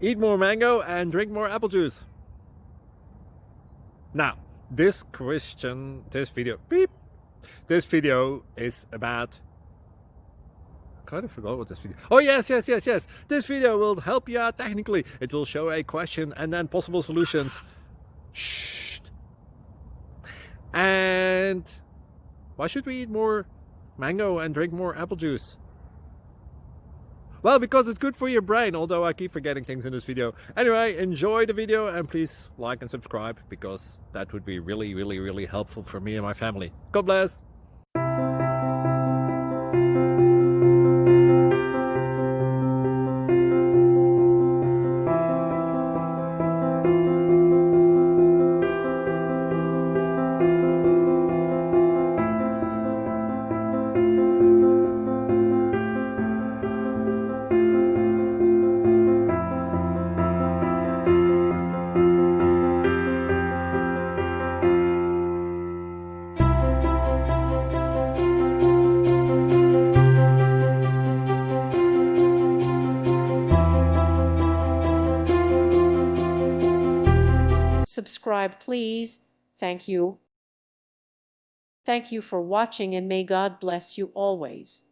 Eat more mango and drink more apple juice. Now, this video is about, I kind of forgot what this video. Oh yes. This video will help you out technically. It will show a question and then possible solutions. Shh. And why should we eat more mango and drink more apple juice? Well, because it's good for your brain, although I keep forgetting things in this video. Anyway, enjoy the video and please like and subscribe, because that would be really helpful for me and my family. God bless! Subscribe, please. Thank you. Thank you for watching, and may God bless you always.